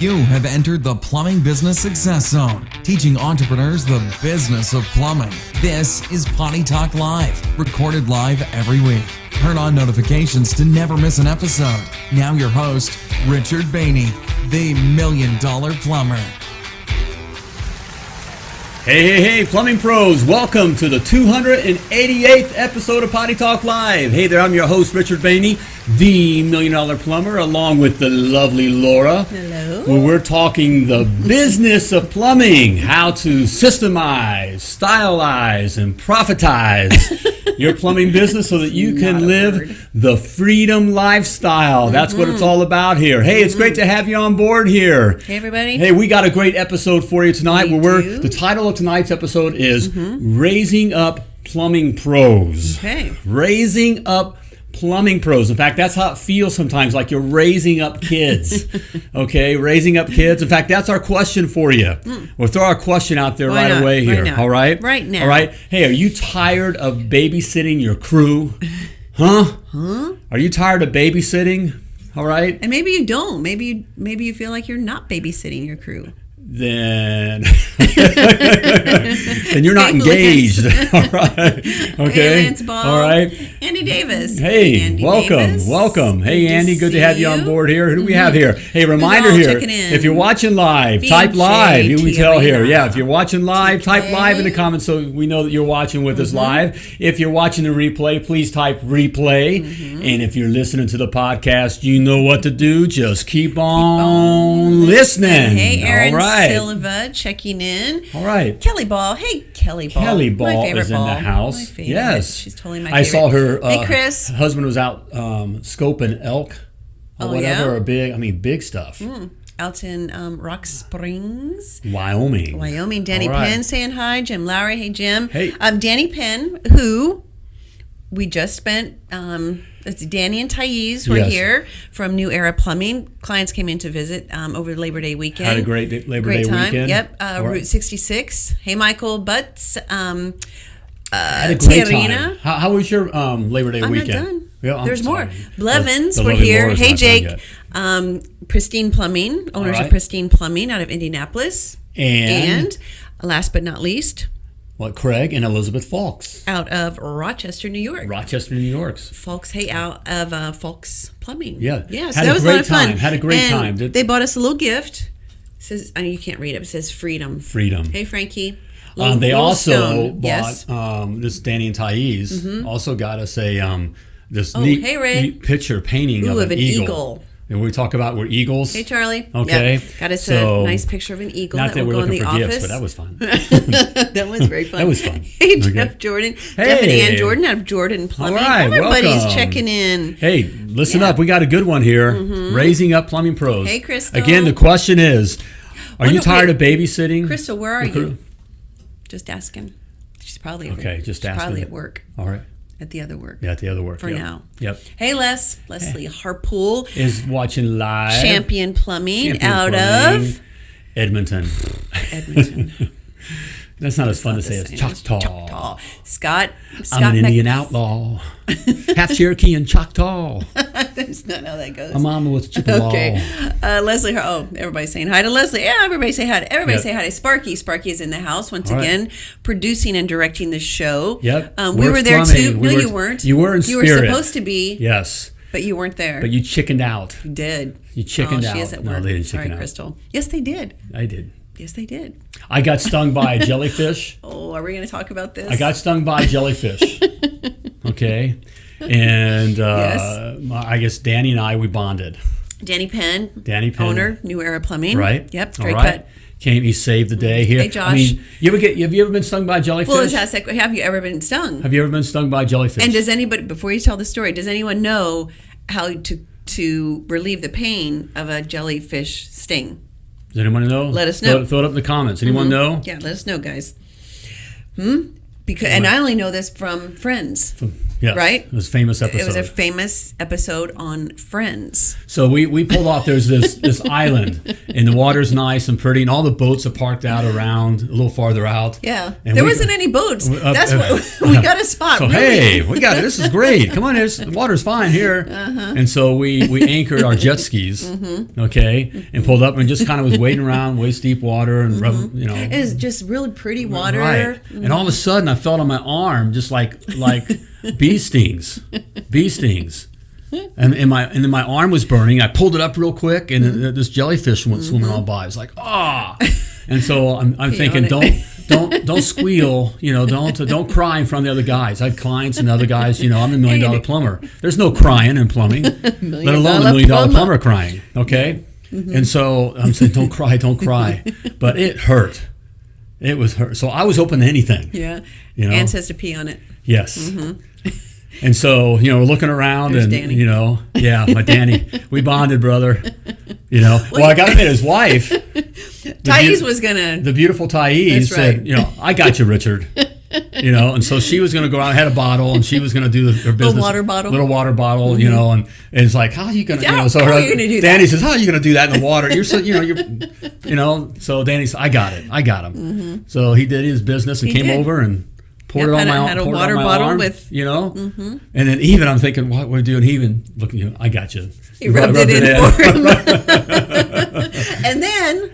You have entered the Plumbing Business Success Zone, teaching entrepreneurs the business of plumbing. This is Potty Talk Live, recorded live every week. Turn on notifications to never miss an episode. Now your host, Richard Behney, the $1 Million Plumber. Hey, plumbing pros. Welcome to the 288th episode of Potty Talk Live. Hey there, I'm your host, Richard Behney, the $1 Million Plumber, along with the lovely Laura. Hello. Where we're talking the business of plumbing, how to systemize, stylize, and profitize your plumbing business so that you can live the freedom lifestyle. That's what it's all about here. Hey, it's great to have you on board here. Hey, everybody. Hey, we got a great episode for you tonight. The title of tonight's episode is Raising Up Plumbing Pros. Okay. Raising up plumbing pros. In fact, that's how it feels sometimes, like you're raising up kids. Okay, raising up kids. In fact, that's our question for you. We'll throw our question out there right away here. Right now. All right? Right now. All right. Hey, are you tired of babysitting your crew? Huh? Are you tired of babysitting? All right. And maybe you don't. Maybe you feel like you're not babysitting your crew. Then you're not engaged. All right. Okay. Hey, Lance Ball. All right. Andy Davis. Hey, Andy welcome. Davis. Welcome. Hey, Andy, good to have you on board here. Who do we have here? Hey, reminder all here. checking in? If you're watching live, BJ type live. You can tell here. Arena. Yeah, if you're watching live, type TK. live in the comments so we know that you're watching with us live. If you're watching the replay, please type replay. And if you're listening to the podcast, you know what to do. Just keep on listening. Hey, Aaron all right. Silva checking in. All right. Kelly Ball. Hey, Kelly Ball. Kelly Ball my favorite is in Ball. the house. My favorite. Yes. She's totally my favorite. I saw her hey, Chris. husband was out scoping elk or whatever, or big stuff. Out in Rock Springs, Wyoming. Danny All right. Penn saying hi. Jim Lowry. Hey, Jim. Hey. Danny Penn, who we just spent, it's Danny and Thais were here from New Era Plumbing. Clients came in to visit over Labor Day weekend. Had a great Labor Day time. weekend. Yep. All right. Route 66. Hey, Michael Butts. Had a great Tiarina. time. How was your Labor Day I'm weekend? not done. Yeah, I'm There's sorry. more. Blevins The were lovely here. Laura's Hey, not done Jake. yet. Pristine Plumbing, owners right. of Pristine Plumbing out of Indianapolis. And last but not least, Craig and Elizabeth Falks. out of Rochester, New York. Rochester, New York. Folks, hey, out of Folks Plumbing. Yeah. Yeah, so Had that a was a great lot of fun. time. Had a great And time. they bought us a little gift. It says, I know you can't read it, but it says freedom. Freedom. Hey, Frankie. They Little also stone. bought, Yes. this Danny and Thais also got us a this hey, Ray. neat picture painting Ooh, of an eagle. And we talk about we're eagles. Hey, Charlie. Okay. Yep. Got us So, a nice picture of an eagle Not that will we're go in looking the for office. gifts, but that was fun. That was very fun. That was fun. Hey, Okay. Jeff Jordan. Hey. Jeff and Ann Jordan out of Jordan Plumbing. All right, Everybody's welcome. checking in. Hey, listen Yeah. up. We got a good one here. Raising up plumbing pros. Hey, Crystal. Again, the question is, are you no, tired wait. of babysitting? Crystal, where are the crew? you? Just asking. She's probably Just she's asking. probably at work. All right. At the other work. Yeah, at the other work. For Yep. now. Yep. Hey, Leslie Harpool. Is watching live. Champion Plumbing Champion out Plumbing, of Edmonton. Edmonton. That's not as fun to say as Same. Choctaw. Scott I'm an Indian outlaw. Half Cherokee and Choctaw. That's not how that goes. My mama was Chippewa. Okay. Leslie, everybody's saying hi to Leslie. Yeah, everybody say hi to Yep. say hi to Sparky. Sparky is in the house once All right. again, producing and directing the show. Yep. We were there Plumbing. too. We No, were- you weren't. You were in You spirit. were supposed to be, Yes. but you weren't there. But you chickened out. You did. You chickened out. She is at No, work. they didn't Sorry, chicken out. Crystal. Yes, they did. I did. Yes, they did. I got stung by a jellyfish. Oh, are we going to talk about this? I got stung by a jellyfish. Okay. And Yes. I guess Danny and I, we bonded. Danny Penn. Danny Penn. Owner, New Era Plumbing. Right? Yep, straight All right. cut. He saved the day here. Hey, Josh. I mean, have you ever been stung by a jellyfish? Well, let's ask, have you ever been stung? Have you ever been stung by a jellyfish? And does anybody, before you tell the story, does anyone know how to relieve the pain of a jellyfish sting? Does anyone know? Let us know. Throw it up in the comments. Anyone know? Yeah, let us know, guys. Because and I only know this from friends. Yes. Right? It was a famous episode. It was a famous episode on Friends. So we pulled off. There's this island, and the water's nice and pretty, and all the boats are parked out around a little farther out. Yeah, and there wasn't any boats. That's what we got a spot. So really. hey, we got it. This is great. Come on, the water's fine here. And so we anchored our jet skis, okay, and pulled up and just kind of was wading around waist deep water and It was just really pretty water. Right. And all of a sudden, I felt on my arm just like bee stings. And then my arm was burning. I pulled it up real quick, and this jellyfish went swimming all by. It's like, ah. And so I'm thinking, don't squeal, don't cry in front of the other guys. I had clients and other guys, I'm a $1 million plumber. There's no crying in plumbing, let alone a $1 million plumber crying. Okay. And so I'm saying, don't cry. But it hurt. It was hurt. So I was open to anything. Yeah. Ann says to pee on it. Yes. And so, we're looking around. There's and, Danny. my Danny, we bonded, brother. Well, I got to admit, his wife, Thais was going to. The beautiful Thais said, I got you, Richard. And so she was going to go out, had a bottle, and she was going to do her business. Little water bottle, and it's like, how are you going to, so how are you gonna do Danny that? says, how are you going to do that in the water? You're so, so Danny said, I got it. So he did his business and came over and poured it on my arm. Had a water bottle with, and then even I'm thinking, what we're doing, he even looking, I got you. He rubbed it in for him. And then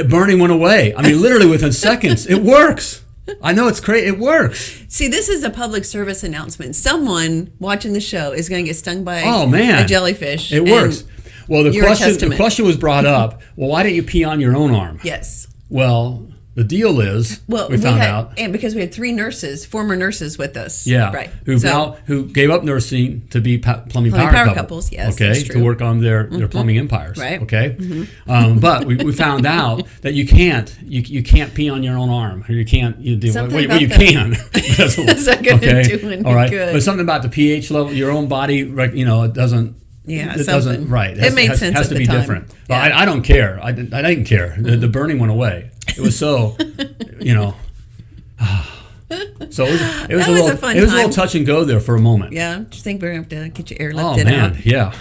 burning went away. I mean, literally within seconds. It works. I know it's crazy. It works. See, this is a public service announcement. Someone watching the show is going to get stung by a jellyfish. It works. Well, the question was brought up. Well, why didn't you pee on your own arm? Yes. Well, the deal is, we found out, and because we had 3 former nurses with us. Yeah, right. Who gave up nursing to be plumbing power couples. Yes, okay, that's true. to work on their plumbing empires. Right. Okay, but we found out that you can't pee on your own arm, or you can't you can. That's not going to do any all right, good. but something about the pH level, your own body, it doesn't. Yeah, it doesn't. Right. It made sense. Has to be time. different. Yeah. Well, I don't care. I didn't care. The burning went away. It was so, So it was a little touch and go there for a moment. Yeah. Do you think we're going to have to get your airlifted Oh man, out? yeah.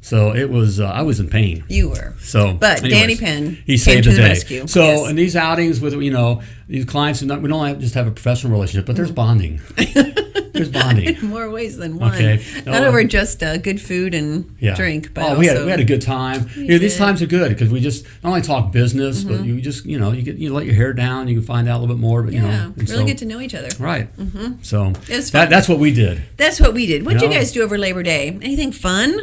So it was. I was in pain. You were. So, but anyways, Danny Penn he saved came to the the day. rescue. So yes. in these outings with these clients, we don't just have a professional relationship, but there's bonding. There's bonding in more ways than one. Okay. Not over just good food and drink, but we had a good time. These times are good because we just not only talk business, but you just you let your hair down. You can find out a little bit more. But really get to know each other. Right. So fun. that's what we did. That's what we did. What did you guys do over Labor Day? Anything fun?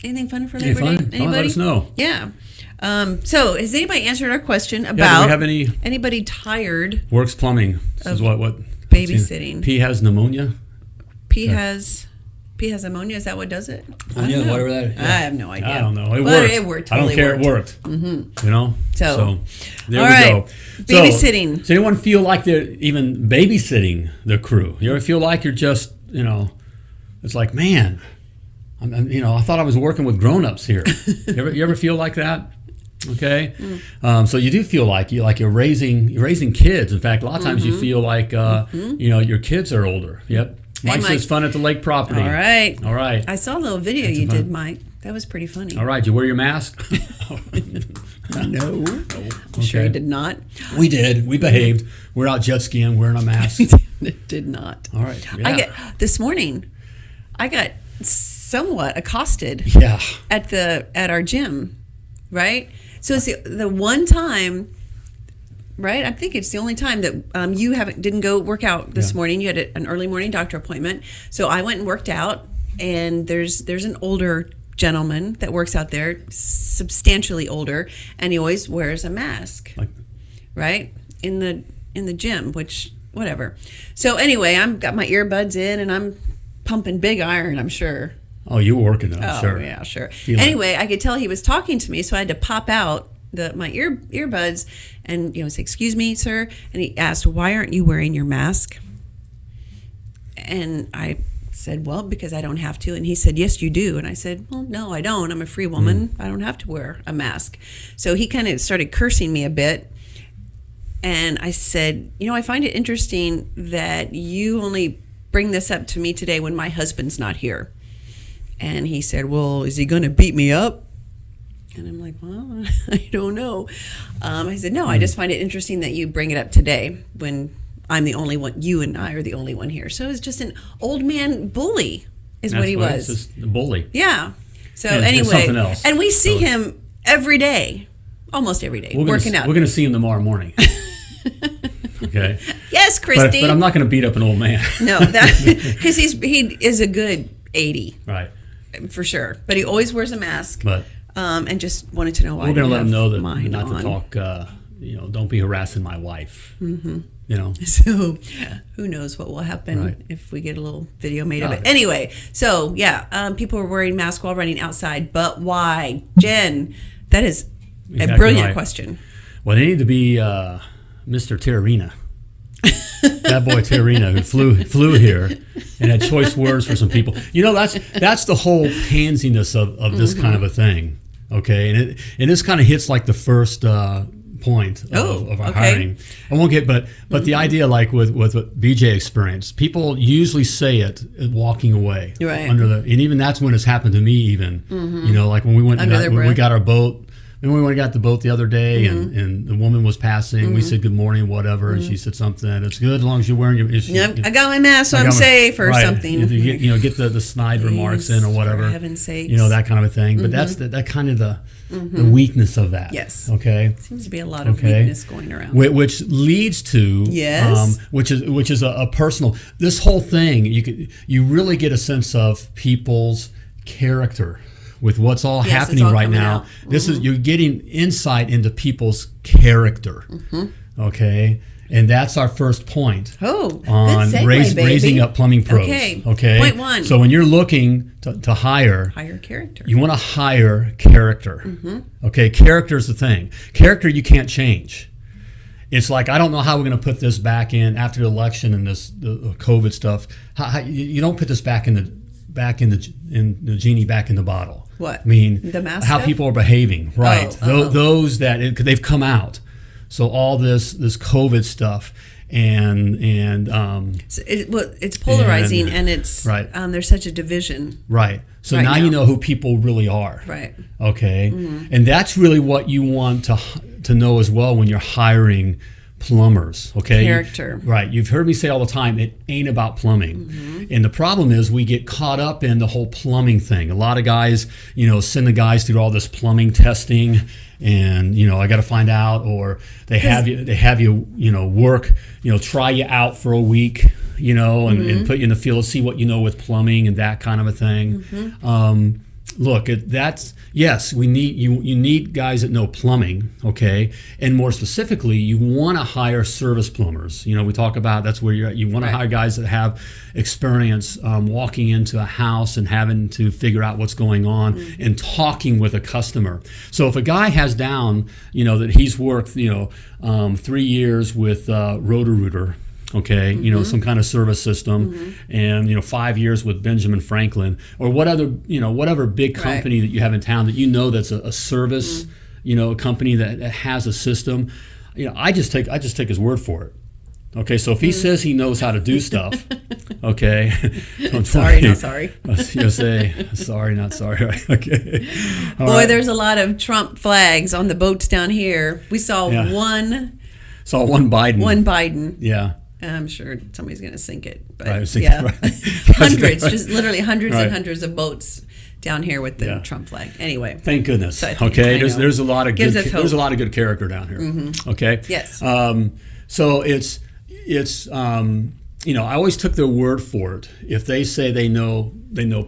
Anything fun for Labor Day? Anybody? Let us know. Yeah. So has anybody answered our question about do we have anybody tired? Works plumbing. This is what babysitting. P has pneumonia. P has ammonia. Is that what does it? Whatever that is. Yeah. I have no idea. I don't know. It worked. Totally I don't care. Worked. It worked. So there all we right. go. Babysitting. Does anyone feel like they're even babysitting the crew? You ever feel like you're just it's like, man, I thought I was working with grown-ups here. You ever feel like that? Okay, so you do feel like you're raising kids. In fact, a lot of times you feel like your kids are older. Yep. Mike says fun at the lake property. All right. I saw a little video you did, Mike. That was pretty funny. All right. You wear your mask? No. I'm sure you did not. We did. We behaved. We're out jet skiing wearing a mask. Did not. All right. Yeah. This morning, I got somewhat accosted. Yeah. At our gym, right? So it's the one time, right? I think it's the only time that you didn't go work out this morning. You had an early morning doctor appointment. So I went and worked out, and there's an older gentleman that works out there, substantially older, and he always wears a mask, right? In the gym, which whatever. So anyway, I've got my earbuds in and I'm pumping big iron, I'm sure. Oh, you were working though, sure. Oh, yeah, sure. Anyway, I could tell he was talking to me, so I had to pop out my earbuds and say, "Excuse me, sir." And he asked, "Why aren't you wearing your mask?" And I said, "Well, because I don't have to." And he said, "Yes, you do." And I said, "Well, no, I don't. I'm a free woman. I don't have to wear a mask." So he kind of started cursing me a bit. And I said, "I find it interesting that you only bring this up to me today when my husband's not here?" And he said, "Well, is he going to beat me up?" And I'm like, "Well, I don't know." I said, "No, I just find it interesting that you bring it up today when I'm the only one, you and I are the only one here." So it was just an old man bully is what he was. It's just a bully. Yeah. So And anyway, something else. and we see him every day, almost every day, working out. We're going to see him tomorrow morning. Okay. Yes, Christy. But I'm not going to beat up an old man. No, because he is a good 80. Right. For sure. But he always wears a mask. But and just wanted to know why. we're going to let him know that mine not on. to talk, don't be harassing my wife. Mm-hmm. So who knows what will happen Right. if we get a little video made of it. Anyway, so yeah, people are wearing masks while running outside, but why? Jen, that is a brilliant right. question. Well, they need to be Mr. Terrina. That boy Terrina who flew here and had choice words for some people. That's the whole pansiness of this kind of a thing. Okay, and this kind of hits like the first point of our hiring. I won't get, but the idea, like with what BJ experienced, people usually say it walking away. Right. And even that's when it's happened to me. Even like when we went when we got our boat. And when we got the boat the other day, and the woman was passing, we said good morning, whatever, and she said something. It's good as long as you're wearing your. I got my mask, so I'm safe, or something. You get the snide remarks in or whatever. For heaven's sake. That kind of a thing. But that's that kind of the weakness of that. Yes. Okay. Seems to be a lot of weakness going around. Which leads to which is a personal. This whole thing you really get a sense of people's character. With what's all happening right now, this is you're getting insight into people's character. Okay, and that's our first point. Oh, on good segue, raising up plumbing pros. Okay. Point one. So when you're looking to hire character. You want to hire character. Okay, character is the thing. Character you can't change. It's like, I don't know how we're going to put this back in after the election and the COVID stuff. You don't put this back in the genie back in the bottle. What? I mean, the mask how stuff? people are behaving, right? Those that they've come out. So all this COVID stuff and so it's polarizing and it's right. There's such a division. Right. So now you know who people really are. Right. Okay. And that's really what you want to know as well when you're hiring plumbers. Okay. Character. Right. You've heard me say all the time, it ain't about plumbing. And the problem is we get caught up in the whole plumbing thing. A lot of guys, send the guys through all this plumbing testing, and I got to find out, or they have you work, try you out for a week, and put you in the field, see what you know with plumbing and that kind of a thing. Look, yes, we need you need guys that know plumbing, okay? And more specifically, you want to hire service plumbers. We talk about that's where you want to hire guys that have experience walking into a house and having to figure out what's going on and talking with a customer. So if a guy has down, that he's worked, 3 years with Roto-Rooter, okay, some kind of service system, and 5 years with Benjamin Franklin, or whatever big company that you have in town that that's a service, a company that has a system. I just take his word for it. Okay, so if he says he knows how to do stuff, okay, sorry, not sorry. You'll say sorry, not sorry. Right? Okay. Boy, there's a lot of Trump flags on the boats down here. We saw one Biden. One Biden. Yeah. I'm sure somebody's going to sink it. But hundreds, just literally hundreds and hundreds of boats down here with the Trump flag. Anyway, thank goodness. So there's a lot of good character down here. Okay. Yes. So it's I always took their word for it. If they say they know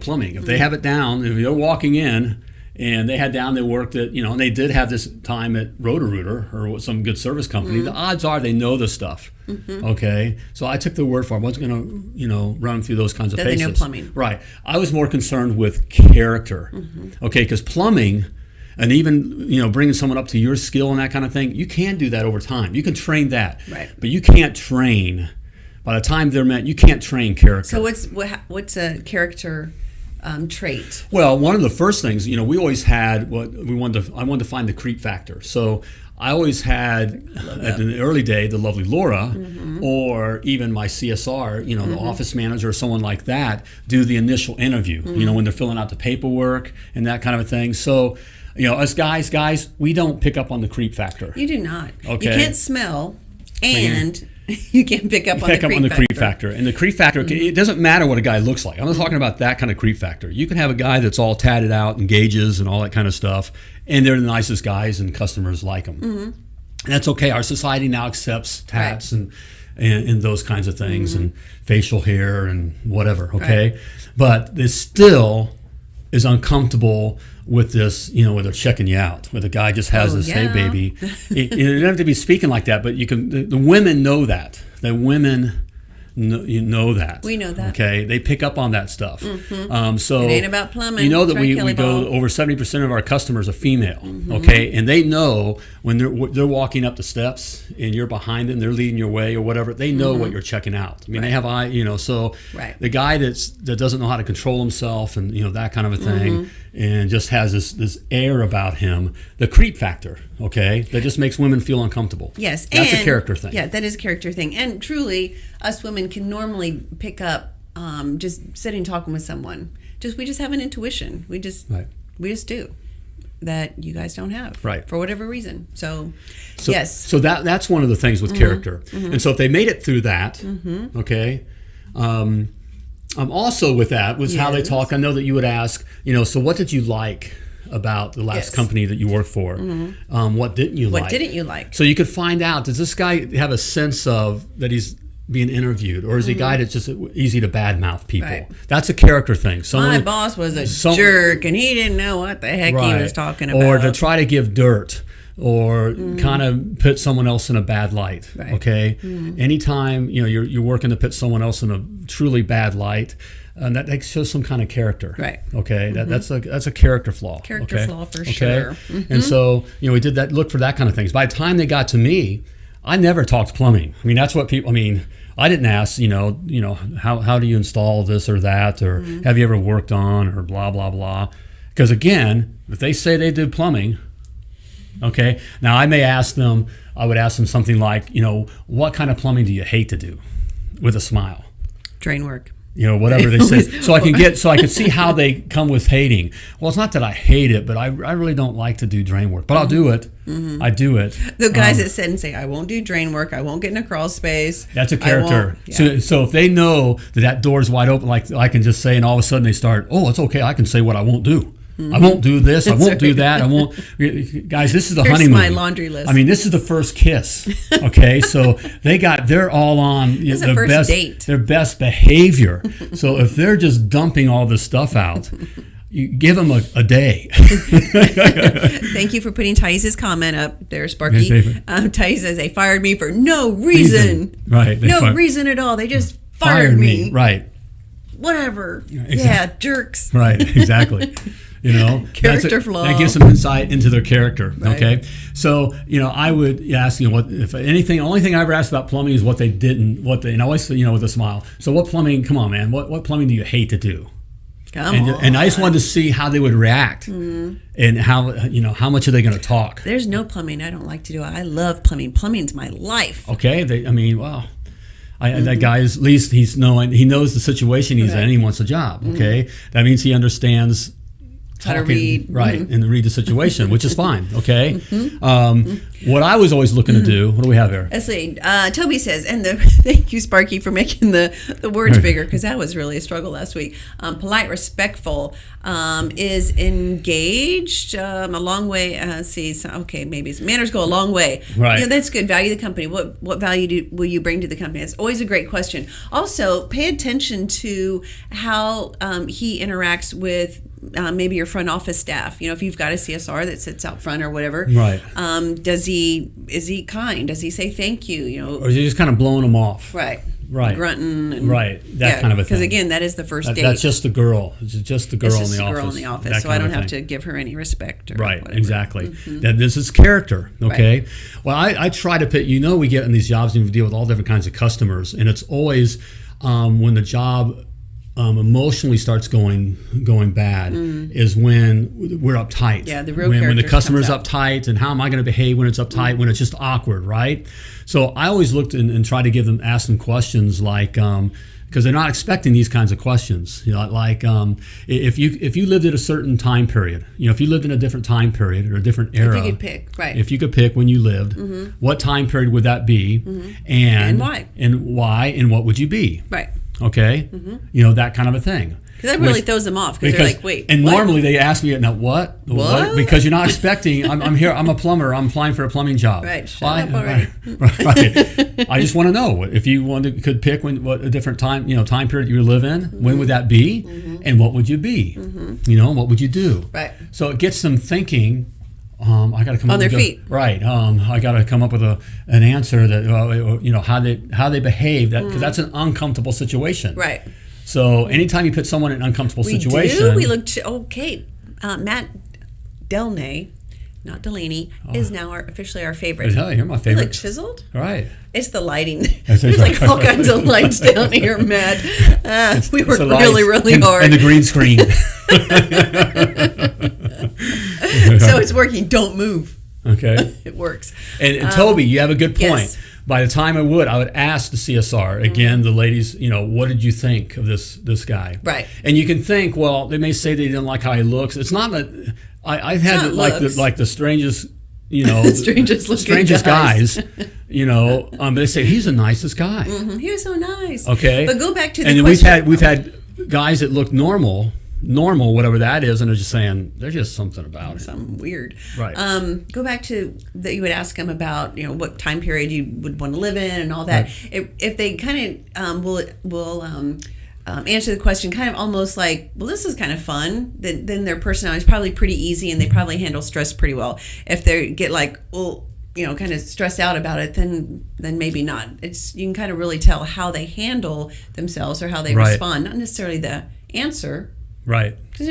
plumbing, if they have it down, if they're walking in and they had down their work that, and they did have this time at Roto-Rooter or some good service company, the odds are they know the stuff. Okay. So I took their word for it. I wasn't going to, run through those kinds of paces. They know plumbing. Right. I was more concerned with character. Okay. Because plumbing, and even, bringing someone up to your skill and that kind of thing, you can do that over time. You can train that. Right. But you can't train, by the time they're met, you can't train character. So what's a character trait? Well, one of the first things, we always had I wanted to find the creep factor. So I always had, at the early day, the lovely Laura, or even my CSR, the office manager or someone like that, do the initial interview, when they're filling out the paperwork and that kind of a thing. So, us guys, we don't pick up on the creep factor. You do not. Okay. You can't smell, and you can't pick up on the creep factor. And the creep factor, it doesn't matter what a guy looks like. I'm not talking about that kind of creep factor. You can have a guy that's all tatted out and gauges and all that kind of stuff, and they're the nicest guys and customers like them. And that's okay. Our society now accepts tats and those kinds of things and facial hair and whatever, okay? Right. But this still is uncomfortable with this, where they're checking you out, where the guy just has this, hey, baby. You don't have to be speaking like that, but you can. The women know that. The women know that. We know that. Okay, they pick up on that stuff. So it ain't about plumbing. You know that we Kelly go over 70% of our customers are female. Okay, and they know when they're walking up the steps and you're behind them, they're leading your way or whatever. They know what you're checking out. I mean, they have so the guy that doesn't know how to control himself and that kind of a thing, and just has this air about him, the creep factor. Okay, that just makes women feel uncomfortable. Yes, that's a character thing. Yeah, that is a character thing, and truly, us women can normally pick up just sitting and talking with someone. We just have an intuition. We just do that you guys don't have, for whatever reason. So yes. So that's one of the things with character. And so if they made it through that, okay. Also with that was how they talk. I know that you would ask, so what did you like about the last company that you worked for? What didn't you like? What didn't you like? So you could find out, does this guy have a sense of that he's being interviewed, or is he a guy that's just easy to badmouth people? That's a character thing. My boss was a jerk, and he didn't know what the heck he was talking about. Or to try to give dirt, or kind of put someone else in a bad light. Okay. Anytime you're working to put someone else in a truly bad light, and that shows some kind of character. Okay. That's a character flaw. Character flaw for sure. And so we did that. Look for that kind of things. By the time they got to me, I never talked plumbing. I mean, that's what people. I mean, I didn't ask. How do you install this or that, or have you ever worked on, or blah blah blah. Because again, if they say they did plumbing. Okay. Now I may ask them. I would ask them something like, what kind of plumbing do you hate to do, with a smile? Drain work. Whatever they say. So I can see how they come with hating. Well, it's not that I hate it, but I really don't like to do drain work. But I'll do it. I do it. The guys that sit and say, I won't do drain work. I won't get in a crawl space. That's a character. So if they know that door's wide open, like I can just say, and all of a sudden they start, oh, it's okay. I can say what I won't do. I won't do this. I won't do that. I won't. Guys, this is the honeymoon. Here's my laundry list. I mean, this is the first kiss. Okay, so they're all on the first date. Their best behavior. So if they're just dumping all this stuff out, you give them a day. Thank you for putting Thais' comment up there, Sparky. Thais says they fired me for no reason. Right. No reason at all. They just fired me. Right. Whatever. Exactly. Yeah, jerks. Right. Exactly. Character flaw. That gives some insight into their character. Okay, so I would ask what if anything. The only thing I ever asked about plumbing is what they didn't. And I always with a smile. So what plumbing? Come on, man. What plumbing do you hate to do? And I just wanted to see how they would react and how much are they going to talk. There's no plumbing I don't like to do. I love plumbing. Plumbing's my life. Okay, wow. That guy is, at least he knows the situation he's in, and he wants a job. Okay, that means he understands how to read, and read the situation, which is fine. Okay. What I was always looking to do. What do we have here? Let's see. Toby says, and thank you, Sparky, for making the words bigger, because that was really a struggle last week. Polite, respectful, is engaged a long way. Maybe manners go a long way. Right. That's good. Value the company. What value will you bring to the company? It's always a great question. Also, pay attention to how he interacts with maybe your front office staff. If you've got a CSR that sits out front or whatever. Right. Is he kind? Does he say thank you? Or is he just kind of blowing them off? Right. Grunting. And, that kind of a thing. Because again, that is the first date. That's just the girl. It's just the girl in the office. Girl in the office. So I don't have to give her any respect. Or whatever. Exactly. That this is character. Okay. Right. Well, I try to put. We get in these jobs and we deal with all different kinds of customers, and it's always when the job emotionally starts going bad is when we're uptight. Yeah, the real when the characters customer's comes out. uptight, and how am I going to behave when it's uptight, when it's just awkward, right? So I always looked and tried to ask them questions like, because they're not expecting these kinds of questions. Like if you lived at a certain time period, if you lived in a different time period or a different era. If you could pick, right. If you could pick when you lived, what time period would that be? And why? And why, and what would you be? Right. Okay? That kind of a thing. Because that really throws them off because they're like, wait. And what? Normally they ask me, now what? Because you're not expecting, I'm here, I'm a plumber, I'm applying for a plumbing job. Right, shut up already. Right. I just want to know, if you could pick what a different time, time period you live in, when would that be? And what would you be? What would you do? Right. So it gets them thinking, I got to come on up their with feet. Right. I got to come up with an answer that how they behave, because that's an uncomfortable situation. Right. So anytime you put someone in an uncomfortable situation, we look. Okay, Matt Delnay, not Delaney, is now officially our favorite. You're my You favorite. look chiseled. Right. It's the lighting. There's like all kinds of lights down here, Matt. We work really hard. And the green screen. So it's working. Don't move. Okay. It works. And Toby, you have a good point. Yes. By the time I would ask the CSR, again, the ladies, what did you think of this guy? Right. And you can think, well, they may say they didn't like how he looks. It's not that I've had the strangest, strangest guys, they say he's the nicest guy. He was so nice. Okay. But go back to the and question. we've had guys that look normal, whatever that is, and they're just saying there's just something about it. Something weird. Right. Go back to that. You would ask them about what time period you would want to live in and all that. Right. If they kind of will answer the question kind of almost like, well, this is kind of fun, then their personality is probably pretty easy and they probably handle stress pretty well. If they get like, well, kind of stressed out about it, then maybe not. You can kind of really tell how they handle themselves or how they respond, not necessarily the answer. Right. Because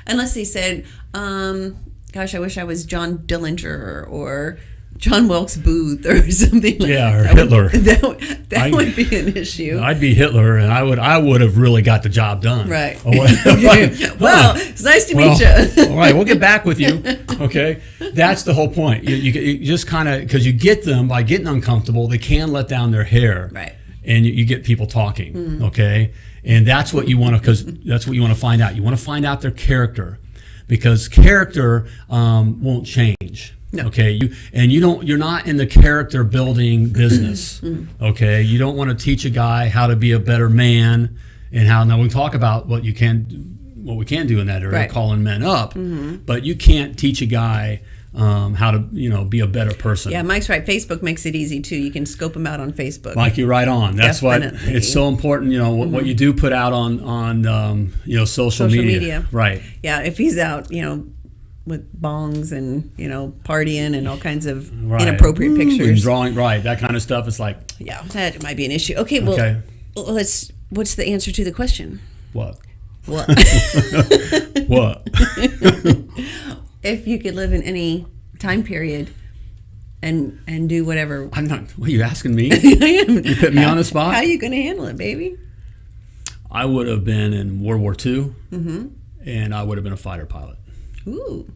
unless they said, "Gosh, I wish I was John Dillinger or John Wilkes Booth or something like that." Or Hitler. That would be an issue. I'd be Hitler, and I would have really got the job done. Right. Okay. Well, it's nice to meet you. All right, we'll get back with you. Okay, that's the whole point. You just kind of, because you get them by getting uncomfortable, they can let down their hair. Right. And you get people talking. Okay. And that's what you want to find out. You want to find out their character, because character won't change. No. Okay. You're not in the character building business. Okay. You don't want to teach a guy how to be a better man, and now we talk about what we can do in that area, right. Calling men up, but you can't teach a guy how to be a better person. Yeah, Mike's right. Facebook makes it easy too. You can scope them out on Facebook. Mike, you're right on. That's Definitely. It's so important. What you do put out on social media. Right. Yeah, if he's out, with bongs and partying and all kinds of inappropriate pictures and drawing, that kind of stuff. It's like, yeah, that might be an issue. Okay, well, what's the answer to the question? What? What? If you could live in any time period and do whatever. I'm not. What are you asking me? I am. You put me on the spot. How are you going to handle it, baby? I would have been in World War II, and I would have been a fighter pilot. Ooh.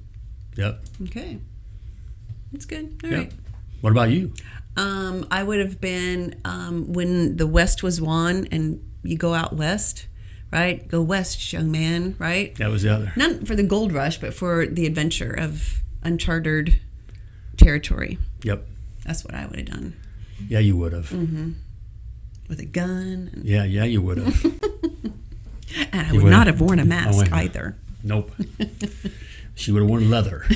Yep. Okay. That's good. All yep. right. What about you? I would have been when the West was won, and you go out west. Right? Go west, young man, right? That was the other. Not for the gold rush, but for the adventure of uncharted territory. Yep. That's what I would have done. Yeah, you would have. With a gun. And yeah, you would have. And I would not have worn a mask either. Nope. She would have worn leather.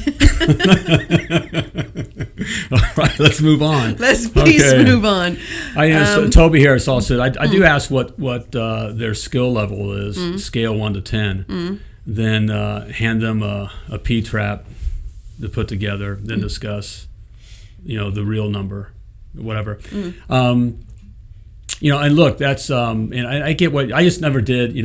All right, let's move on. Let's please move on. Toby Harris also said, I do ask what their skill level is, scale 1 to 10. Then hand them a P-trap to put together, then discuss, the real number, whatever. And look, that's and I get what I just never did.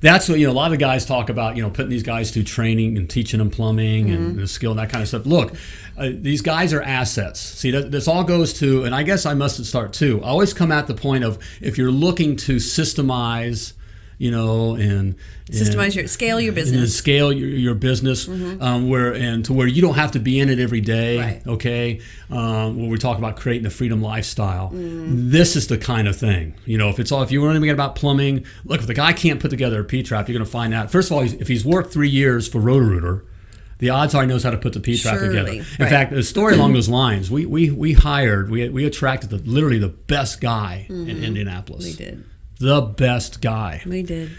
That's what a lot of guys talk about. Putting these guys through training and teaching them plumbing and the skill and that kind of stuff. Look, these guys are assets. See, this all goes to, and I guess I must start too. I always come at the point of, if you're looking to systemize and Systemize scale your business. And scale your business, where you don't have to be in it every day. Right. Okay, when we talk about creating a freedom lifestyle, this is the kind of thing. If you want anything about plumbing, look, if the guy can't put together a P-trap, you're going to find out. First of all, if he's worked 3 years for Roto-Rooter, the odds are he knows how to put the P-trap together. In fact, a story along those lines, we attracted literally the best guy in Indianapolis. We did. The best guy. We did.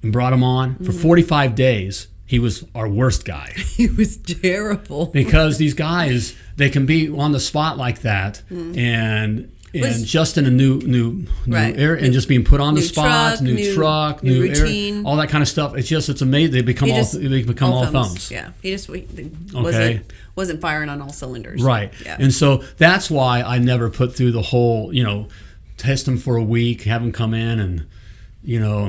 And brought him on. For 45 days, he was our worst guy. He was terrible. Because these guys, they can be on the spot like that and just in a new area and just being put on the spot, new truck, new routine, all that kind of stuff. It's amazing. They become all thumbs. Yeah, he just wasn't firing on all cylinders. Right. Yeah. And so that's why I never put through the whole, test them for a week, have them come in and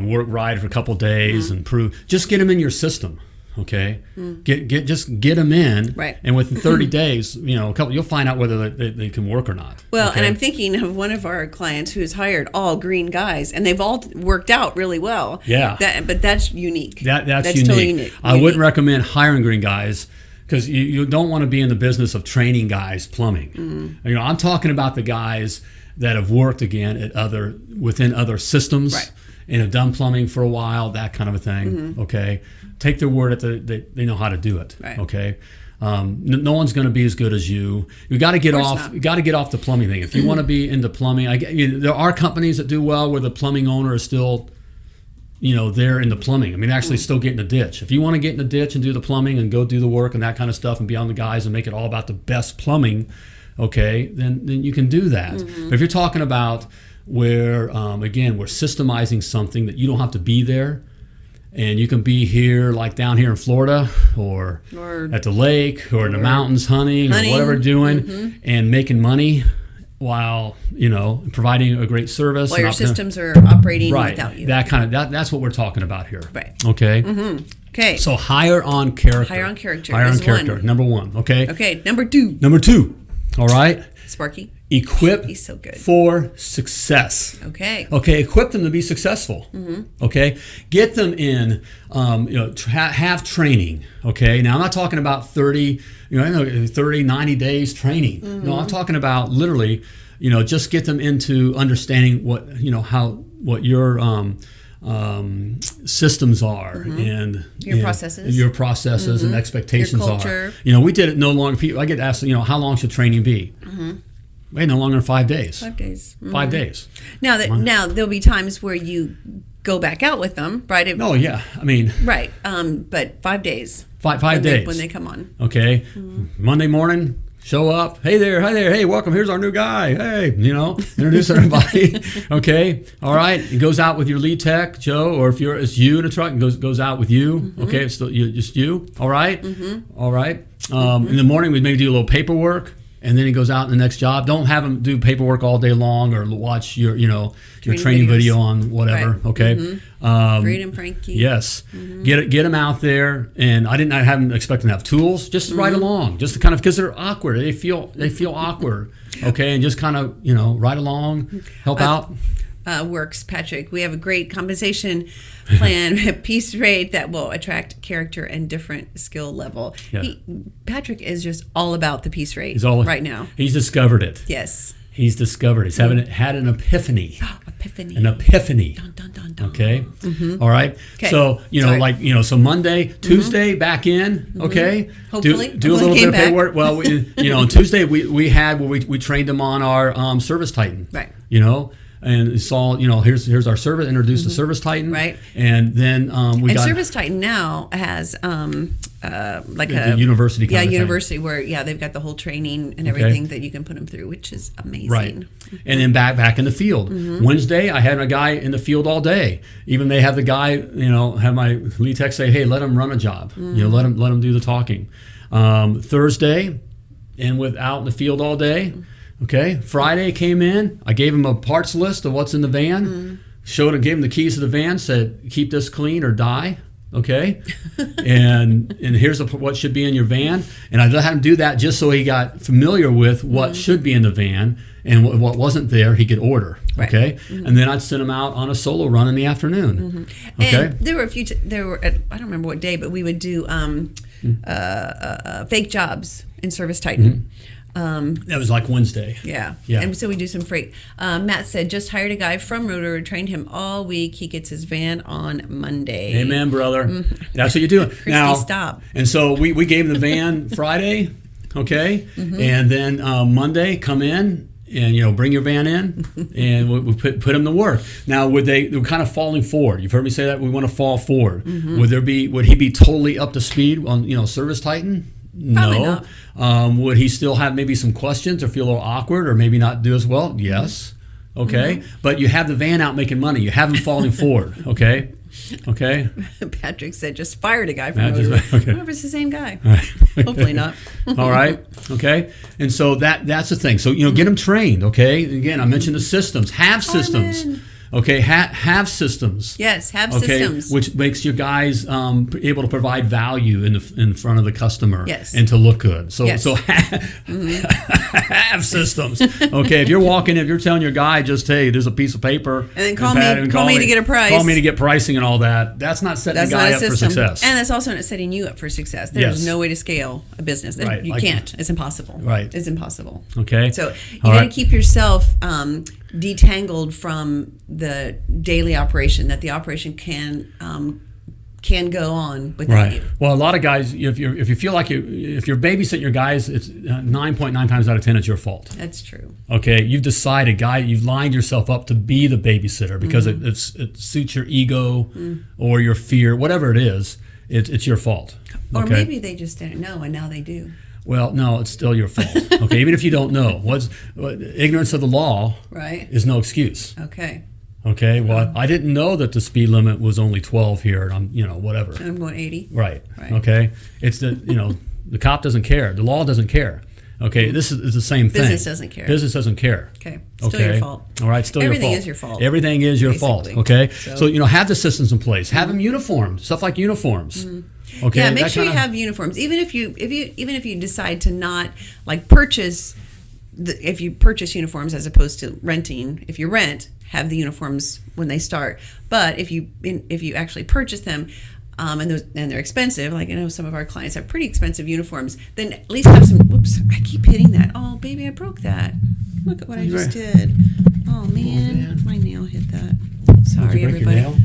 work right for a couple of days and prove. Just get them in your system. Okay, get them in, right? And within 30 days, you'll find out whether they can work or not. Well, okay? And I'm thinking of one of our clients who's hired all green guys, and they've all worked out really well. Yeah, but that's unique. That's unique. Totally unique. I wouldn't recommend hiring green guys because you don't want to be in the business of training guys plumbing. I'm talking about the guys that have worked again within other systems. Right. And have done plumbing for a while, that kind of a thing. Okay, take their word they know how to do it. Right. Okay, no one's going to be as good as you. You got to get off. You got to get off the plumbing thing. If you want to be into plumbing, there are companies that do well where the plumbing owner is still, they're in the plumbing. I mean, actually still get in the ditch. If you want to get in the ditch and do the plumbing and go do the work and that kind of stuff and be on the guys and make it all about the best plumbing, okay, then you can do that. But if you're talking about where, again, we're systemizing something that you don't have to be there, and you can be here, like down here in Florida, or at the lake, or in the mountains hunting, or whatever doing, and making money while, providing a great service. While your systems are operating without you. That's what we're talking about here. Right. Okay? Okay. So hire on character. Hire on character. Hire on character. Number one, okay? Okay, number two. All right? Sparky. Equip He's so good. for success. Okay. Equip them to be successful. Okay. Get them in. Have training. Okay. Now I'm not talking about 30, 90 days training. No, I'm talking about literally, just get them into understanding what your systems are and your processes, and expectations your culture. are. We did it no longer. I get asked, how long should training be? Wait, no longer than 5 days. 5 days. 5 days. Now there'll be times where you go back out with them, right? Oh yeah, I mean. Right, but 5 days. 5 days when they come on. Okay, Monday morning, show up. Hey there, hi there. Hey, welcome. Here's our new guy. Hey, introduce everybody. Okay, all right. He goes out with your lead tech, Joe, or if it's you in a truck, and goes out with you. Okay, it's still just you. All right, all right. In the morning, we maybe do a little paperwork. And then he goes out in the next job. Don't have him do paperwork all day long or watch your training video on whatever. Right. Okay. Freedom Frankie. Yes. Get him out there. And I didn't have him expect him to have tools. Just ride along. Just to kind of, because they're awkward. They feel awkward. Okay. And just kind of ride along, help out. Works, Patrick. We have a great compensation plan, piece rate that will attract character and different skill level. Yeah. Patrick is just all about the piece rate right now. He's discovered it. Yes. He's discovered it. He's had an epiphany. An epiphany. Dun, dun, dun, dun. Okay. All right. Okay. So so Monday, Tuesday, back in. Okay. Hopefully, do a little bit of paperwork. Well, on Tuesday we trained them on our Service Titan. Right. And saw, here's our service, introduced the Service Titan. Right. And then we got... Service Titan now has like a university kind of thing. University where, they've got the whole training and everything that you can put them through, which is amazing. Right. And then back in the field. Wednesday, I had a guy in the field all day. Even they have the guy, have my lead tech say, hey, let him run a job. Let him do the talking. Thursday, and out in the field all day. Okay, Friday came in. I gave him a parts list of what's in the van. Gave him the keys to the van. Said, keep this clean or die. Okay, and here's what should be in your van. And I let him do that just so he got familiar with what should be in the van. and what wasn't there, he could order. Right. Okay, and then I'd send him out on a solo run in the afternoon. Okay, And there were a few. I don't remember what day, but we would do fake jobs in Service Titan. That was like Wednesday. Yeah. Yeah. And so we do some freight. Matt said, just hired a guy from Rotor, trained him all week. He gets his van on Monday. Amen, brother. That's what you're doing. Christy, Now, stop. And so we gave him the van Friday, okay? And then Monday, come in and, bring your van in, and we put him to work. Now, they were kind of falling forward. You've heard me say that we want to fall forward. Would he be totally up to speed on, Service Titan? Probably No. not. Would he still have maybe some questions or feel a little awkward or maybe not do as well? Yes. Okay. But you have the van out making money. You have him falling forward. Okay. Okay. Patrick said, just fired a guy from Matt just- Rotor. okay. I wonder if it's the same guy. All right. Hopefully not. All right. Okay. And so that's the thing. So, get them trained. Okay. Again, I mentioned the systems. Have systems. Carmen. Okay. Have systems. Yes, have Okay, systems. which makes your guys able to provide value in front of the customer. Yes. And to look good. So Yes. have systems. Okay, if you're telling your guy just, hey, there's a piece of paper, And then call me to get a price. Call me to get pricing and all that. That's not setting That's the not guy a up for system. success. And that's also not setting you up for success. There's Yes. no way to scale a business. Right, You like- can't. It's impossible. Right. It's impossible. Okay. So you All got to right. keep yourself detangled from the daily operation, that the operation can go on without Right. you. Well, a lot of guys, if you feel like if you're babysitting your guys, it's 9.9 times out of 10 it's your fault. That's true. Okay, you've decided, guy, you've lined yourself up to be the babysitter because it suits your ego or your fear, whatever it is. It's your fault. Or Okay? maybe they just didn't know and now they do. Well, no, it's still your fault. Okay, even if you don't know, ignorance of the law Right? is no excuse. Okay. Okay, well, I didn't know that the speed limit was only 12 here, and I'm whatever. I'm going 80. Right. Right. Okay. It's the cop doesn't care. The law doesn't care. Okay. This is the same thing. Business doesn't care. Business doesn't care. Okay. Still your fault. All right. Still Everything your fault. is your fault. Everything is your fault. Basically. Okay. So- So have the systems in place. Have them uniformed. Stuff like uniforms. Okay. Yeah, make that sure you kinda- have uniforms. Even if you decide to not purchase if you purchase uniforms as opposed to renting, if you rent, have the uniforms when they start. But if you actually purchase them, and they're expensive, like I know some of our clients have pretty expensive uniforms, then at least have some. Whoops! I keep hitting that. Oh, baby, I broke that. Look at what I just did. Oh man, my nail hit that. Sorry, Did you break your everybody. nail?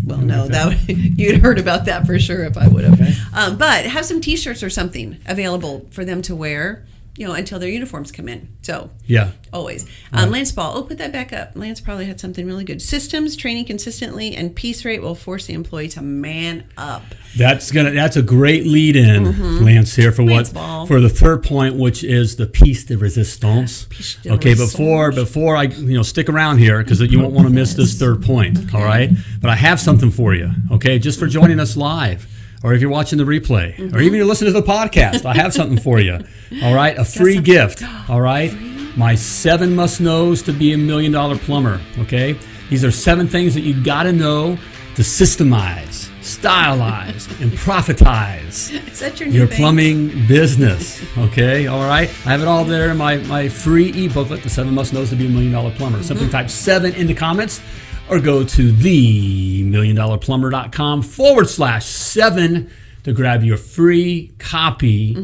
Well, no, you'd heard about that for sure if I would have. Okay. But have some T-shirts or something available for them to wear, until their uniforms come in. So Yeah. always. Right. Lance Ball. Oh, put that back up. Lance probably had something really good. Systems, training consistently, and piece rate will force the employee to man up. That's a great lead in, Lance, here Lance Ball. for the third point, which is the piece de resistance. Piece de Okay, resistance. before I stick around here because you won't want to miss this third point. All right, but I have something for you. Okay, just for joining us live, or if you're watching the replay, or even you're listening to the podcast, I have something for you. All right, a free gift. All right, my 7 must-knows to be $1 million plumber. Okay, these are 7 things that you got to know to systemize, stylize, and profitize Is that your new your thing? plumbing business. Okay, all right. I have it all there in my free e-booklet, The 7 Must Knows to Be $1 Million Plumber. Simply type 7 in the comments or go to themilliondollarplumber.com/7 to grab your free copy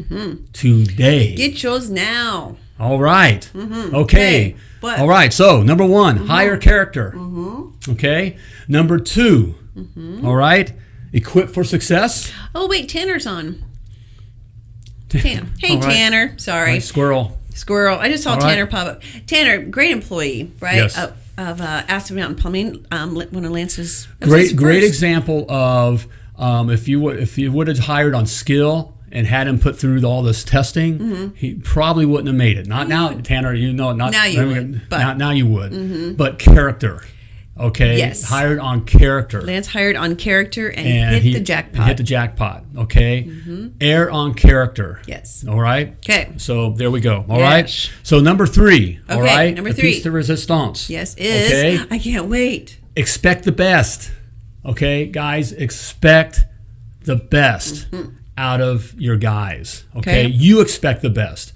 today. Get yours now. All right. Okay. Okay. What? All right. So, number 1, hire character. Okay. Number 2, all right, equip for success. Oh wait, Tanner's on. Tanner. Hey, All right. Tanner. Sorry. Right, squirrel. Squirrel. I just saw All right. Tanner pop up. Tanner, great employee, right? Yes. Of Aspen Mountain Plumbing. One of Lance's Great first. example of if you would have hired on skill and had him put through all this testing, he probably wouldn't have made it. Not now, Tanner. Not Now you would, but- now you would. But character, okay. Yes. Hired on character. Lance hired on character and hit the jackpot. Hit the jackpot. Okay. Err on character. Yes. All right. Okay. So there we go. All Yes. right. So number 3. All Okay, right. number the 3. piece de resistance. Yes, is. Okay. I can't wait. Expect the best. Okay, guys, expect the best out of your guys. Okay? Okay. You expect the best.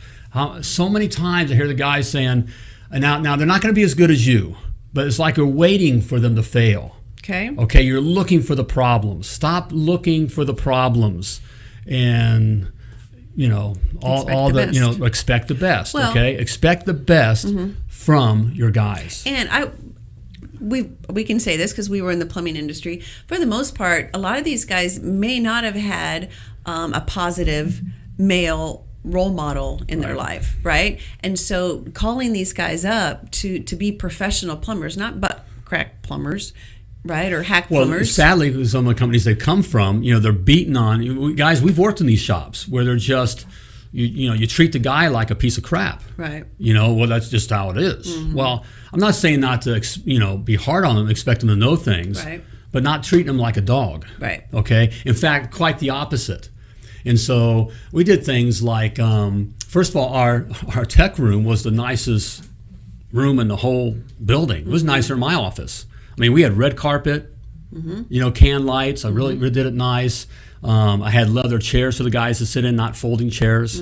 So many times I hear the guys saying, And now they're not going to be as good as you, but it's like you're waiting for them to fail. Okay, you're looking for the problems. Stop looking for the problems, and expect the best. Well, okay, expect the best from your guys. And we can say this because we were in the plumbing industry. For the most part, a lot of these guys may not have had a positive male role model in their life, right? And so calling these guys up to be professional plumbers, not butt crack plumbers, right, or hack plumbers. Well, sadly, some of the companies they come from, they're beaten on. Guys, we've worked in these shops where they're just, you treat the guy like a piece of crap. Right. Well, that's just how it is. Mm-hmm. Well, I'm not saying not to, be hard on them, expect them to know things, right, but not treat them like a dog. Right. Okay. In fact, quite the opposite. And so we did things like, first of all, our tech room was the nicest room in the whole building. It was nicer than my office. I mean, we had red carpet, can lights. I really did it nice. I had leather chairs for the guys to sit in, not folding chairs.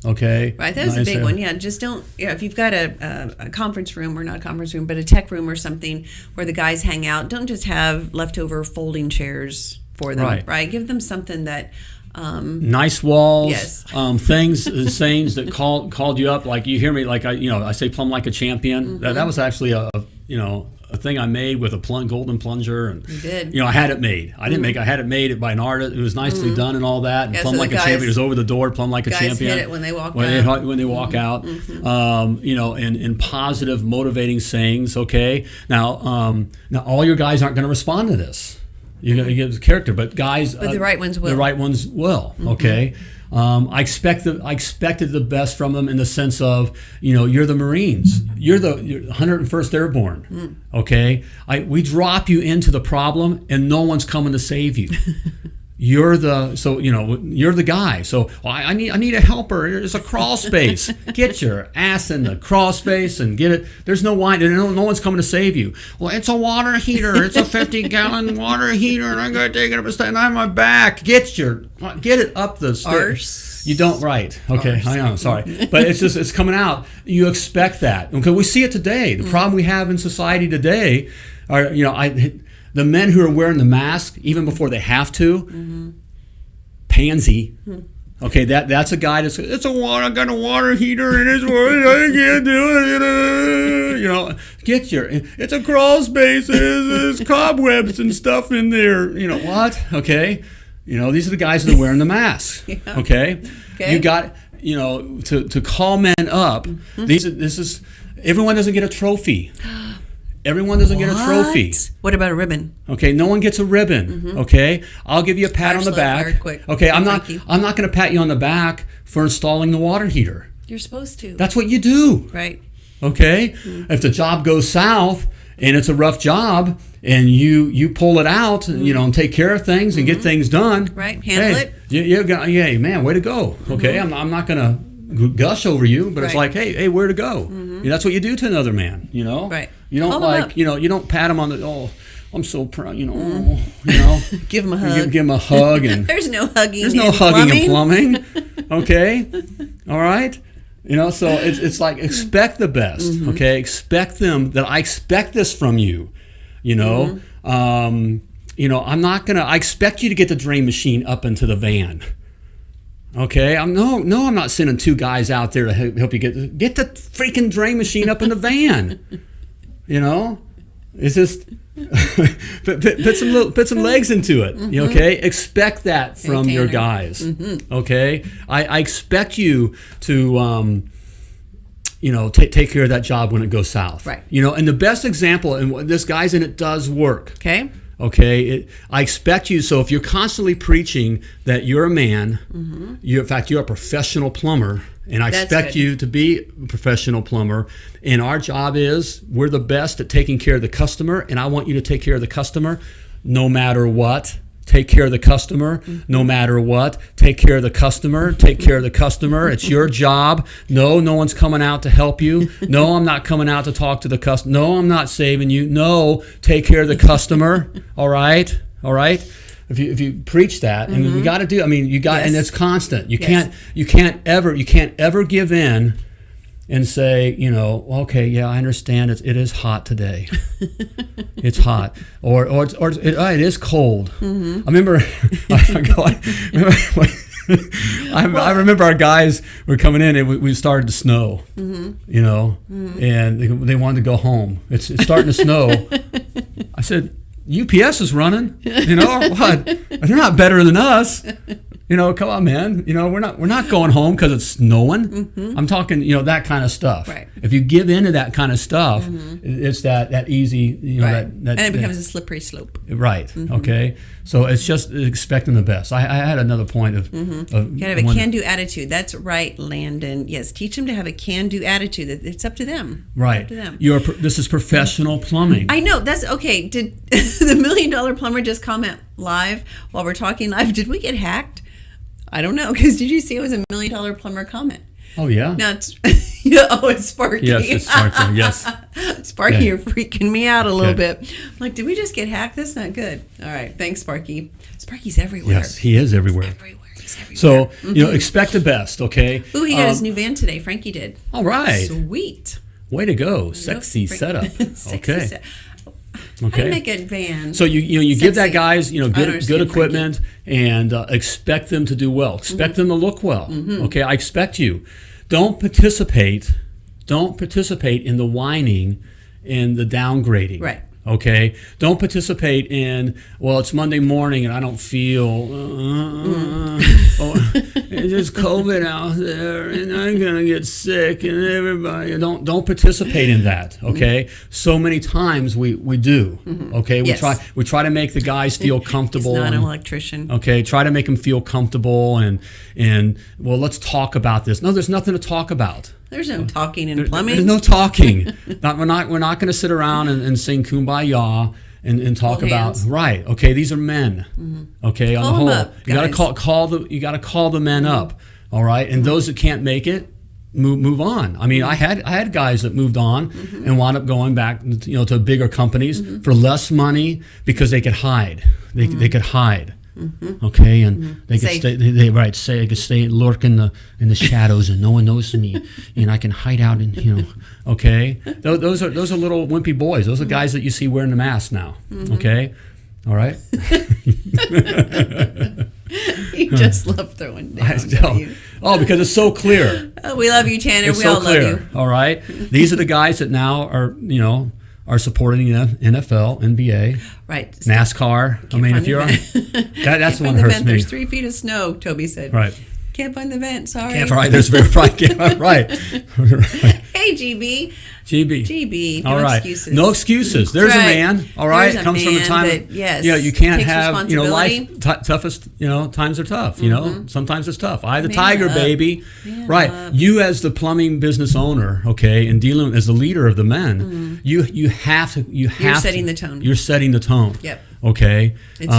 Okay. Right, that was a big one. Yeah, just don't. If you've got a conference room, or not a conference room, but a tech room or something where the guys hang out, don't just have leftover folding chairs for them. Right. Give them something that. Nice walls, yes. sayings that called you up, like you hear me, like I say plumb like a champion. That was actually a thing I made with a golden plunger, and you did. I had it made. I didn't make. I had it made by an artist. It was nicely done and all that. And plumb so like a champion is over the door. Plumb like a champion. Hit it when they walk out. When they walk out. And positive, motivating sayings. Okay. Now all your guys aren't going to respond to this. You're going to give the character, but guys, the right ones will. The right ones will. Okay. I expected the best from them in the sense of, you're the Marines, you're 101st Airborne. Okay. We drop you into the problem, and no one's coming to save you. You're the guy. So I need a helper. There's a crawl space. Get your ass in the crawl space and get it. There's no wine. No one's coming to save you. Well, it's a water heater. It's a 50-gallon water heater, and I'm going to take it up a step. And I'm on my back. Get it up the stairs. You don't, right. Okay, I know, sorry. But it's coming out. You expect that. Okay, we see it today. The problem we have in society today are, the men who are wearing the mask, even before they have to, pansy. Okay, that's a guy that's, I got a water heater in his water, I can't do it. It's a crawl space, there's cobwebs and stuff in there. What? Okay. These are the guys that are wearing the mask. Yeah. Okay. You got, to call men up. This is, everyone doesn't get a trophy. Everyone doesn't get a trophy. What about a ribbon? Okay, no one gets a ribbon. Okay, I'll give you a pat on the back. Okay, I'm not going to pat you on the back for installing the water heater. You're supposed to. That's what you do. Right. Okay, if the job goes south and it's a rough job and you pull it out, and take care of things and get things done. Right. Handle it. Yeah, man, way to go. Okay, I'm not going to gush over you, but it's like, hey, where to go? That's what you do to another man. Right. You don't you don't pat him on the I'm so proud. Give him a hug. Give him a hug, and there's no hugging. There's no hugging in plumbing. Okay, all right. So it's like expect the best. Okay, expect them that I expect this from you. I'm not gonna. I expect you to get the drain machine up into the van. Okay, I'm not sending two guys out there to help you get the freaking drain machine up in the van. It's just put some legs into it. Okay, expect that from your guys. Okay, I expect you to take care of that job when it goes south. Right. And the best example, and this guy's in it does work. Okay, I expect you. So if you're constantly preaching that you're a man, in fact you're a professional plumber, and I expect you to be a professional plumber. And our job is we're the best at taking care of the customer, and I want you to take care of the customer, no matter what. Take care of the customer, no matter what. Take care of the customer. Take care of the customer. It's your job. No one's coming out to help you. No, I'm not coming out to talk to the customer. No, I'm not saving you. No, take care of the customer. All right. If you preach that, and we got to do. I mean, you got, and it's constant. You can't ever give in and say, okay, yeah, I understand it is hot today. It's hot, or it is cold. I remember, I remember our guys were coming in and we started to snow, and they wanted to go home. It's starting to snow. I said, UPS is running, or what? They're not better than us. Come on, man. We're not going home because it's snowing. I'm talking, that kind of stuff. Right. If you give into that kind of stuff, it's that easy, right. that and it becomes a slippery slope. Right. Okay. So it's just expecting the best. I had another point of you gotta have a can-do attitude. That's right, Landon. Yes, teach them to have a can-do attitude. It's up to them. Right. It's up to them. This is professional plumbing. I know. That's okay. Did the $1 Million Plumber just comment live while we're talking live? Did we get hacked? I don't know, because did you see it was a $1 Million Plumber comment? Oh, yeah? No, it's Sparky. Yes, it's Sparky, yes. Sparky, you're freaking me out a little bit. I'm like, did we just get hacked? That's not good. All right, thanks, Sparky. Sparky's everywhere. Yes, he is everywhere. He's everywhere. So, expect the best, okay? Ooh, he got his new van today. Frankie did. All right. Sweet. Way to go. Sexy setup. Okay. Okay. How to make a van. So you give that guys good equipment and expect them to do well. Expect them to look well. Okay, I expect you. Don't participate in the whining and the downgrading. Right. Okay. Don't participate in, well, it's Monday morning and I don't feel. There's COVID out there and I'm gonna get sick and everybody. Don't participate in that. Okay. So many times we do. Okay. We try to make the guys feel comfortable. He's not an electrician. Okay. Try to make them feel comfortable and well, let's talk about this. No, there's nothing to talk about. There's no talking in plumbing. There's no talking. We're not going to sit around and sing Kumbaya and talk about right. Okay, these are men. Okay, on the whole, you got to call the men up. All right, and those that can't make it, move on. I mean, I had guys that moved on and wound up going back, to bigger companies for less money because they could hide. They could hide. Okay, and they could stay. They could stay lurk in the shadows, and no one knows me, and I can hide out in Okay, those are little wimpy boys. Those are guys that you see wearing the mask now. Okay, all right. You just love throwing down. Oh, because it's so clear. Oh, we love you, Tanner. It's we so all clear. love you. All right, these are the guys that now are supporting the NFL, NBA, right, NASCAR. I mean, if you're on, that's the one that hurts me. There's 3 feet of snow, Toby said. Right. Can't find the vent. Sorry. Can't find. There's very right. Hey, GB. All No right. excuses. No excuses. There's a man. All right. There's It comes from a time. You can't have. Life toughest. Times are tough. Sometimes it's tough. I the tiger, baby. Right. You as the plumbing business owner, okay, and dealing as the leader of the men, you have to. You're setting the tone. You're setting the tone. Yep. Okay. It's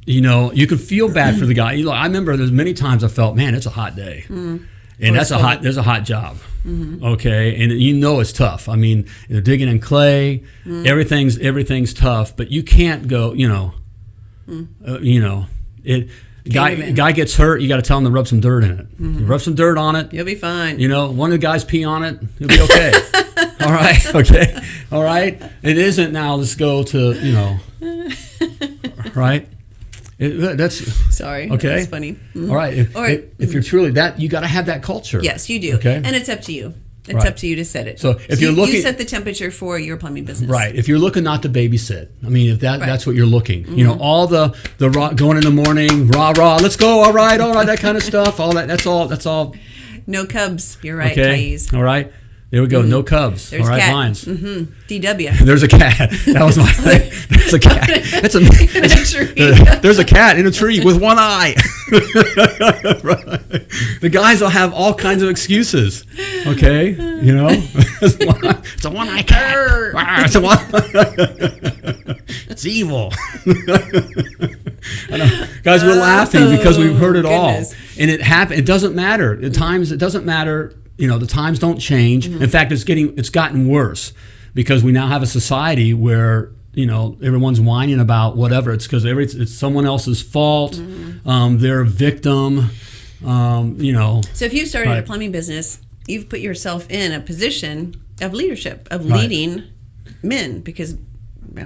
you. You can feel bad for the guy. I remember there's many times I felt, man, it's a hot day. And there's a hot job. Okay. And it's tough. I mean, they're digging in clay, everything's tough, but you can't go, guy gets hurt, you got to tell him to rub some dirt in it. You rub some dirt on it. You'll be fine. One of the guys pee on it, you'll be okay. All right. Okay. All right. It isn't now, let's go to, right. That's sorry. Okay, that's funny. All right. If you're truly that, you got to have that culture. Yes, you do. Okay, and it's up to you. It's up to you to set it. So if you're looking, you set the temperature for your plumbing business. Right. If you're looking not to babysit, I mean, if that's what you're looking, all the going in the morning, rah, let's go, all right, that kind of stuff, all that. That's all. No cubs. You're right. Okay. Thais. All right. There we go. No cubs. There's all right, cat. lines. DW. There's a cat. That was my thing. There's a cat. That's in a tree. There's a cat in a tree with one eye. Right. The guys will have all kinds of excuses. Okay, it's a one-eye cat. It's a one. It's evil. I know. Guys, we're laughing because we've heard it all, and it happened. It doesn't matter. At times, it doesn't matter. The times don't change. In fact, it's gotten worse because we now have a society where everyone's whining about whatever. It's because it's someone else's fault. They're a victim. So if you started a plumbing business you've put yourself in a position of leadership, of Right. leading men, because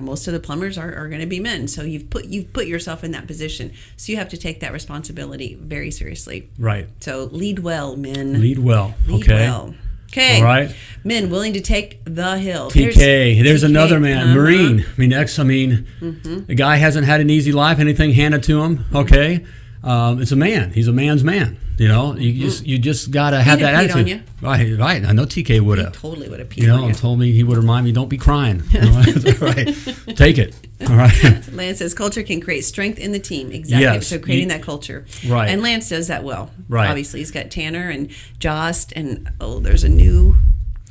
most of the plumbers are going to be men. So you've put yourself in that position. So you have to take that responsibility very seriously. Right. So lead well, men. Lead well. Lead Okay. well. Okay. All right. Men willing to take the hill. TK. There's TK. another man, Marine. Mm-hmm. The guy hasn't had an easy life, anything handed to him. Okay. It's a man. He's a man's man. You just gotta have that He'd have attitude. peed Right. I know TK would He have. totally would have peed on you. Told me he would remind me, don't be crying. Right. Take it. All right. Lance says culture can create strength in the team. Exactly. Yes. So creating that culture. Right. And Lance does that well. Right. Obviously, he's got Tanner and Jost, and there's a new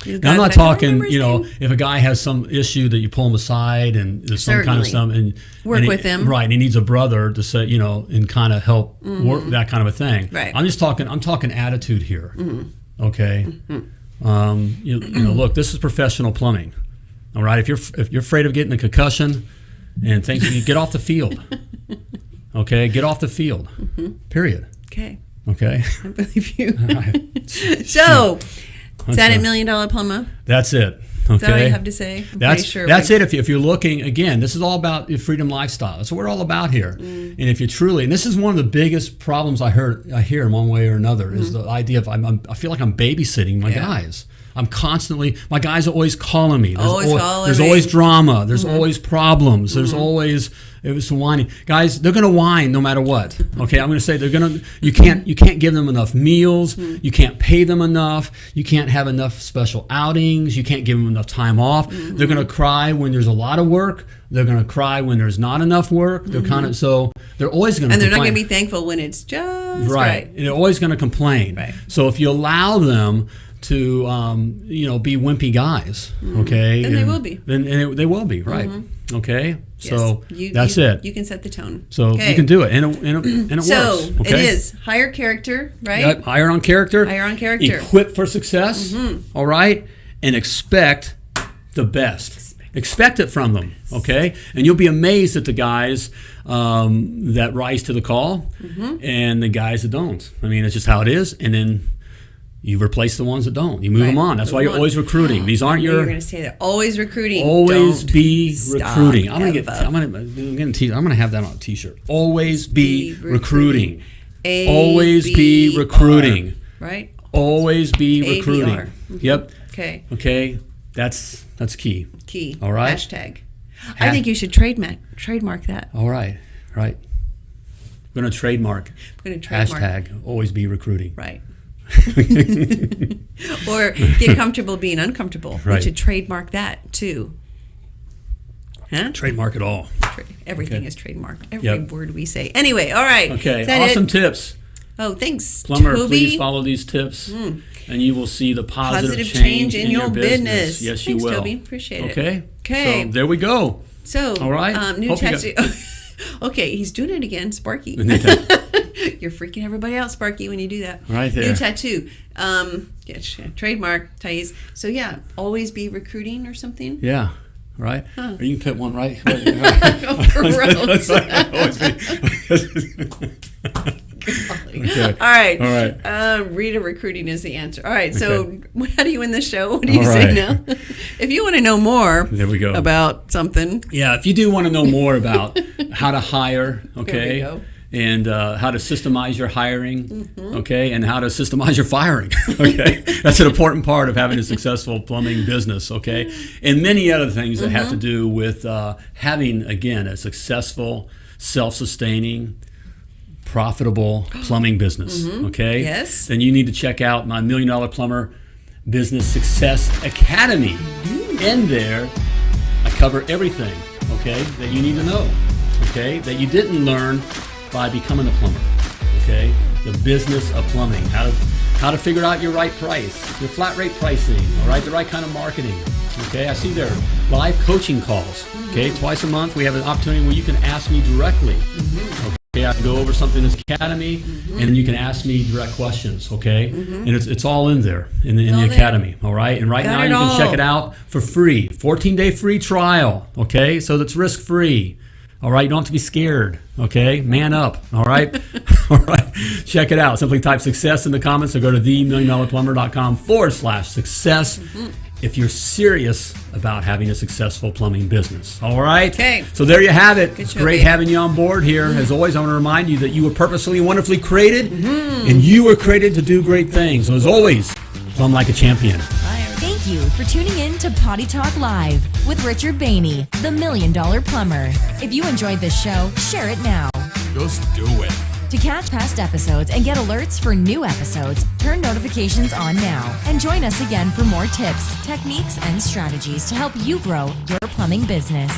guy. Now, I'm not that I don't talking, remember his name. if a guy has some issue that you pull him aside and there's some kind of Certainly. stuff and Work with him. Right, and he needs a brother to say, and kind of help work that kind of a thing. Right. I'm talking attitude here. Okay. Look, this is professional plumbing. All right. If you're afraid of getting a concussion and things, you get off the field. Okay, get off the field. Period. Okay. Okay. I believe you. All right. So, is that Okay. $1 million plumber? That's it. Okay. Is that what you have to say? I'm That's pretty sure that's it. If you're looking, again, this is all about your freedom lifestyle. That's what we're all about here. And if you truly, and this is one of the biggest problems I hear in one way or another, is the idea of I feel like I'm babysitting my guys. I'm constantly, my guys are always calling me. There's always drama. There's always problems. There's always some whining. Guys, they're gonna whine no matter what. Okay, I'm gonna say you can't give them enough meals. You can't pay them enough. You can't have enough special outings. You can't give them enough time off. They're gonna cry when there's a lot of work. They're gonna cry when there's not enough work. They're they're always gonna And they're not complain. going to be thankful when it's just Right. And they're always going to complain. Right. So if you allow them to, be wimpy guys, okay, Then they will be. They will be, right? Okay. Yes. So that's it. You can set the tone. So Okay. you can do it, and it So works. Okay. it is higher character, right? Yep. Hire on character. Hire on character. Equip for success. All right, and expect the best. Expect it from them, okay? And you'll be amazed at the guys that rise to the call and the guys that don't. I mean, it's just how it is. And then you replace the ones that don't. You move them on. That's why you're always recruiting. These aren't You're your. going to say that. Always recruiting. Always Don't be stop recruiting. I'm ever. gonna have that on a T-shirt. Always be recruiting. A Always be B recruiting. R, right? Always be ABR. recruiting. Yep. Okay. Okay. That's key. Key. All right. Hashtag. I think you should trademark that. All right. Right. We're gonna trademark. I'm going to trademark. Hashtag always be recruiting. Right. Or get comfortable being uncomfortable. Right. We should trademark that too. Huh? Trademark it all. Everything Okay. is trademarked. Every Yep. word we say. Anyway, all right. Okay. Is that Awesome it? tips. Oh, thanks, Plumber, Toby. please follow these tips, and you will see the positive change in your your business. Yes, Thanks, you will. Toby. Appreciate it. Okay. Okay. So there we go. So, All right. new Hope you tattoo. Okay, he's doing it again, Sparky. You're freaking everybody out, Sparky, when you do that. Right there. New tattoo. Trademark, Thais. So yeah, always be recruiting or something. Yeah. Right. Or you can put one right. Gross. Okay. All right. All right. Rita, recruiting is the answer. All right. So how do you win the show? What do All you say right. now? If you want to know more There we go. about something, Yeah. If you do want to know more about how to hire, okay, go. and how to systemize your hiring, okay, and how to systemize your firing, okay, that's an important part of having a successful plumbing business, okay, and many other things that have to do with having, again, a successful, self-sustaining, profitable plumbing business, okay? Yes. Then you need to check out my $1 Million Plumber Business Success Academy. In there, I cover everything, okay, that you need to know, okay, that you didn't learn by becoming a plumber, okay? The business of plumbing, how to figure out your right price, your flat rate pricing, all right, the right kind of marketing, okay? I see their live coaching calls, okay? Twice a month, we have an opportunity where you can ask me directly, okay? I can go over something in this academy, and then you can ask me direct questions, okay? And it's all in there, in the academy, all right? And right Got now, it you can check all. it out for free, 14-day free trial, okay? So that's risk-free. All right, you don't have to be scared. Okay, man up. All right, all right. Check it out. Simply type success in the comments, or go to themilliondollarplumber.com/success. If you're serious about having a successful plumbing business. All right? Okay. So there you have it. Good show, Great babe. having you on board here. As always, I want to remind you that you were purposefully and wonderfully created, and you were created to do great things. So as always, plumb like a champion. Thank you for tuning in to Potty Talk Live with Richard Behney, the $1 Million Plumber. If you enjoyed this show, share it now. Just do it. To catch past episodes and get alerts for new episodes, turn notifications on now. And join us again for more tips, techniques, and strategies to help you grow your plumbing business.